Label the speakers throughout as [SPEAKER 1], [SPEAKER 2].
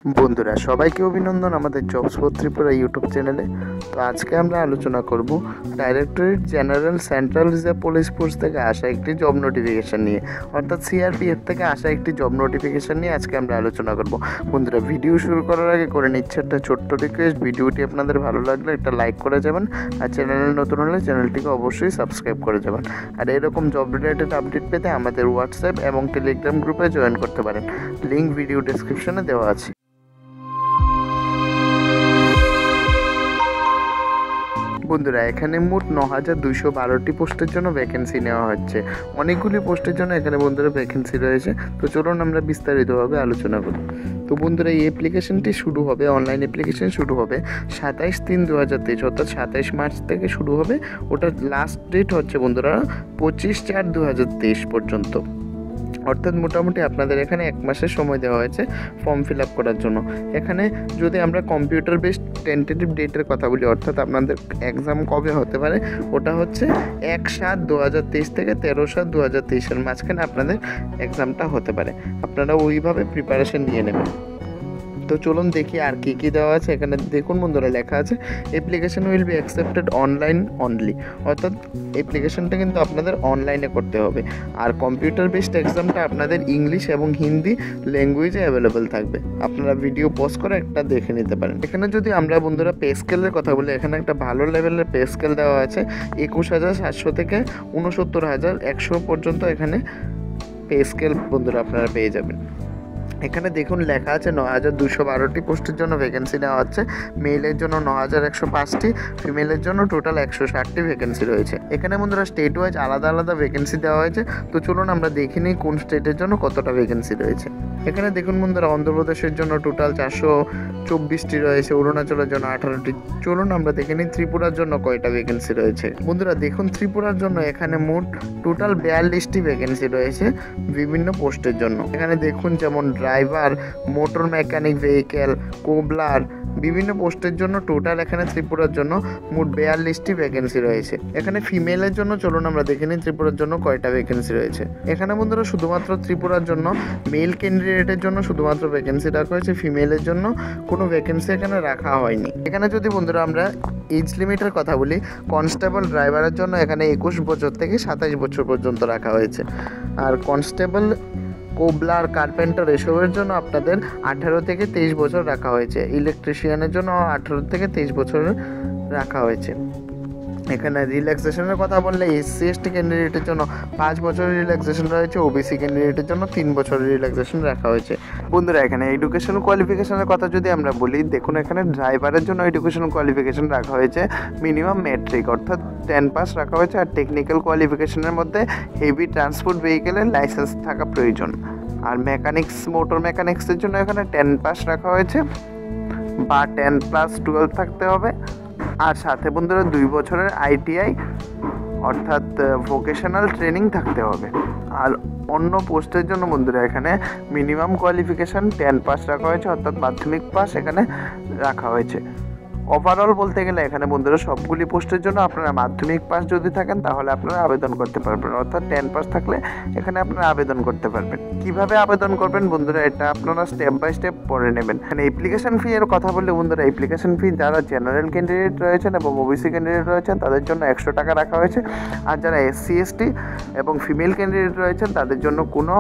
[SPEAKER 1] বন্ধুরা সবাইকে অভিনন্দন আমাদের জবস ফর ত্রিপুরা ইউটিউব চ্যানেলে। তো আজকে আমরা আলোচনা করব directorate general central reserve police force থেকে আসা একটি জব নোটিফিকেশান নিয়ে, অর্থাৎ সিআরপিএফ থেকে আসা একটি জব নোটিফিকেশান নিয়ে আজকে আমরা আলোচনা করব। বন্ধুরা ভিডিও শুরু করার আগে করে নিচ্ছে একটা ছোট্ট রিকোয়েস্ট, ভিডিওটি আপনাদের ভালো লাগলে একটা লাইক করে যাবেন, আর চ্যানেলে নতুন হলে চ্যানেলটিকে অবশ্যই সাবস্ক্রাইব করে যাবেন। আর এরকম জব রিলেটেড আপডেট পেতে আমাদের হোয়াটসঅ্যাপ এবং টেলিগ্রাম গ্রুপে জয়েন করতে পারেন, লিঙ্ক ভিডিও ডেসক্রিপশনে দেওয়া আছে। বন্ধুরা এখানে মোট 9212টি পোস্টের জন্য ভ্যাকেন্সি নেওয়া হচ্ছে। অনেকগুলি পোস্টের জন্য এখানে বন্ধুরা ভ্যাকেন্সি রয়েছে। তো চলুন আমরা বিস্তারিতভাবে আলোচনা করি। তো বন্ধুরা এই অ্যাপ্লিকেশনটি শুরু হবে, অনলাইন অ্যাপ্লিকেশন শুরু হবে 27/3/2023, অর্থাৎ 27 মার্চ থেকে শুরু হবে। ওটার লাস্ট ডেট হচ্ছে বন্ধুরা 25/4/2023 পর্যন্ত, অর্থাৎ মোটামুটি আপনাদের এখানে 1 মাসের সময় দেওয়া হয়েছে ফর্ম ফিল আপ করার জন্য। এখানে যদি আমরা কম্পিউটার বেসড টেন্টেটিভ ডেটের কথা বলি, অর্থাৎ আপনাদের এক্সাম কবে হতে পারে, ওটা হচ্ছে 1/7/2023 থেকে 13/7/2023 মাঝখানে আপনাদের এক্সামটা হতে পারে। আপনারা ওইভাবে প্রিপারেশন নিয়ে নেবেন। তো চলুন দেখি আর কী কী দেওয়া আছে। এখানে দেখুন বন্ধুরা লেখা আছে application will be accepted online only, অর্থাৎ অ্যাপ্লিকেশনটা কিন্তু আপনাদের অনলাইনে করতে হবে। আর কম্পিউটার বেসড এক্সামটা আপনাদের ইংলিশ এবং হিন্দি ল্যাঙ্গুয়েজে অ্যাভেলেবেল থাকবে। আপনারা ভিডিও পজ করে একটা দেখে নিতে পারেন। এখানে যদি আমরা বন্ধুরা পে স্কেলের কথা বলি, এখানে একটা ভালো লেভেলের পে স্কেল দেওয়া আছে 21,700 থেকে 69,100 পর্যন্ত এখানে পে স্কেল বন্ধুরা আপনারা পেয়ে যাবেন। এখানে দেখুন লেখা আছে 9212টি পোস্টের জন্য ভ্যাকেন্সি নেওয়া হচ্ছে। মেলের জন্য 9105টি, ফিমেলের জন্য টোটাল 160টি ভ্যাকেন্সি রয়েছে। এখানে বন্ধুরা স্টেট ওয়াইজ আলাদা আলাদা ভ্যাকেন্সি দেওয়া হয়েছে। তো চলুন আমরা দেখে নিই কোন স্টেটের জন্য কতটা ভ্যাকেন্সি রয়েছে। এখানে দেখুন বন্ধুরা অন্ধ্রপ্রদেশের জন্য টোটাল 424টি রয়েছে, অরুণাচলের জন্য 18টি। চলুন আমরা দেখে নিই ত্রিপুরার জন্য কয়টা ভ্যাকেন্সি রয়েছে। বন্ধুরা দেখুন ত্রিপুরার জন্য এখানে মোট টোটাল 42টি ভ্যাকেন্সি রয়েছে বিভিন্ন পোস্টের জন্য। এখানে দেখুন যেমন driver, motor mechanic vehicle, cobbler, বিভিন্ন পোস্টের জন্য টোটাল এখানে ত্রিপুরার জন্য মোট 42টি ভ্যাকেন্সি রয়েছে। এখানে ফিমেলের জন্য চলুন আমরা দেখে নিই ত্রিপুরার জন্য কয়টা ভ্যাকেন্সি রয়েছে। এখানে বন্ধুরা শুধুমাত্র ত্রিপুরার জন্য মেল ক্যান্ডিডেটের জন্য শুধুমাত্র ভ্যাকেন্সি রাখা হয়েছে, ফিমেলের জন্য কোনো ভ্যাকেন্সি এখানে রাখা হয়নি। এখানে যদি বন্ধুরা আমরা এজ লিমিটের কথা বলি, কনস্টেবল ড্রাইভারের জন্য এখানে 21 বছর থেকে 27 বছর পর্যন্ত রাখা হয়েছে। আর কনস্টেবল, কোবলার, কার্পেন্টার এসবের জন্য আপনাদের 18 থেকে 23 বছর রাখা হয়েছে। ইলেকট্রিশিয়ানের জন্য 18 থেকে 23 বছর রাখা হয়েছে। এখানে রিল্যাক্সেশনের কথা বললে SC/ST ক্যান্ডিডেটের জন্য 5 বছরের রিল্যাক্সেশন রয়েছে, ওবিসি ক্যান্ডিডেটের জন্য 3 বছরের রিল্যাক্সেশন রাখা হয়েছে। বন্ধুরা এখানে এডুকেশন কোয়ালিফিকেশনের কথা যদি আমরা বলি, দেখুন এখানে ড্রাইভারের জন্য এডুকেশন কোয়ালিফিকেশন রাখা হয়েছে মিনিমাম ম্যাট্রিক, অর্থাৎ 10 পাস রাখা হয়েছে। আর টেকনিক্যাল কোয়ালিফিকেশনের মধ্যে হেভি ট্রান্সপোর্ট ভেহিকেলের লাইসেন্স থাকা প্রয়োজন। আর মেকানিক্স, মোটর মেকানিক্সের জন্য এখানে 10 পাস রাখা হয়েছে বা 10+12 থাকতে হবে। আর সাথে বন্ধুরা 2 বছরের ITI অর্থাৎ ভোকেশনাল ট্রেনিং থাকতে হবে। আর অন্য পোস্টের জন্য বন্ধুরা এখানে মিনিমাম কোয়ালিফিকেশান 10 পাস রাখা হয়েছে, অর্থাৎ মাধ্যমিক পাস এখানে রাখা হয়েছে। ওভারঅল বলতে গেলে এখানে বন্ধুরা সবগুলি পোস্টের জন্য আপনারা মাধ্যমিক পাস যদি থাকেন তাহলে আপনারা আবেদন করতে পারবেন, অর্থাৎ 10 পাস থাকলে এখানে আপনারা আবেদন করতে পারবেন। কিভাবে আবেদন করবেন বন্ধুরা এটা আপনারা স্টেপ বাই স্টেপ পড়ে নেবেন। এখানে অ্যাপ্লিকেশন ফি এর কথা বললে বন্ধুরা অ্যাপ্লিকেশন ফি যারা জেনারেল ক্যান্ডিডেট রয়েছেন এবং ওবিসি ক্যান্ডিডেট রয়েছেন তাদের জন্য 100 টাকা রাখা হয়েছে। আর যারা SC/ST এবং ফিমেল ক্যান্ডিডেট রয়েছেন তাদের জন্য কোনো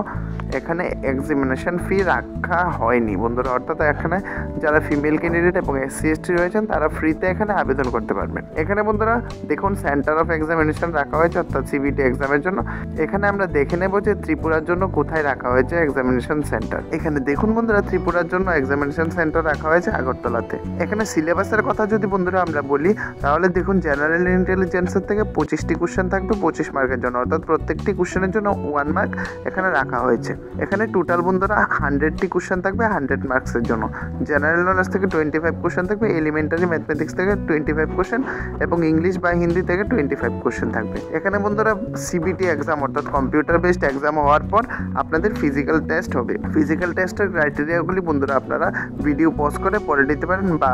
[SPEAKER 1] এখানে এক্সামিনেশন ফি রাখা হয়নি বন্ধুরা, অর্থাৎ এখানে যারা ফিমেল ক্যান্ডিডেট এবং SC/ST রয়েছেন তারা ফ্রিতে এখানে আবেদন করতে পারবেন। এখানে বন্ধুরা দেখুন সেন্টার অফ এক্সামিনেশন রাখা হয়েছে, অর্থাৎ CBT এক্সামের জন্য। এখানে আমরা দেখে নেব যে ত্রিপুরার জন্য কোথায় রাখা হয়েছে এক্সামিনেশন সেন্টার। এখানে দেখুন বন্ধুরা ত্রিপুরার জন্য এক্সামিনেশন সেন্টার রাখা হয়েছে আগরতলাতে। এখানে সিলেবাসের কথা যদি বন্ধুরা আমরা বলি তাহলে দেখুন জেনারেল ইন্টেলিজেন্সের থেকে 25টি কোশ্চেন থাকবে 25 মার্কের জন্য, অর্থাৎ প্রত্যেকটি কোশ্চেনের জন্য 1 মার্ক এখানে রাখা হয়েছে। এখানে টোটাল বন্ধুরা 100টি কোশ্চেন থাকবে 100 মার্কসের জন্য। জেনারেল নলেজ থেকে 25 কোশ্চেন থাকবে, এলিমেন্টারি ম্যাথমেটিক্স থেকে 25 কোশ্চেন এবং ইংলিশ বা হিন্দি থেকে 25 কোশ্চেন থাকবে। এখানে বন্ধুরা CBT এক্সাম অর্থাৎ কম্পিউটার বেসড এক্সাম হওয়ার পর আপনাদের ফিজিক্যাল টেস্ট হবে। ফিজিক্যাল টেস্টের ক্রাইটেরিয়াগুলি বন্ধুরা আপনারা ভিডিও পজ করে পড়ে নিতে পারেন বা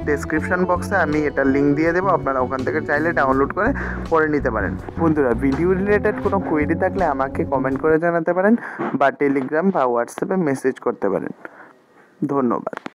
[SPEAKER 1] ডেসক্রিপশন বক্সে আমি এটা লিঙ্ক দিয়ে দেবো, আপনারা ওখান থেকে চাইলে ডাউনলোড করে পড়ে নিতে পারেন। বন্ধুরা ভিডিও রিলেটেড কোনো কোয়েরি থাকলে আমাকে কমেন্ট করে জানাতে পারেন বা টেলিগ্রাম বা হোয়াটসঅ্যাপে মেসেজ করতে পারেন। ধন্যবাদ।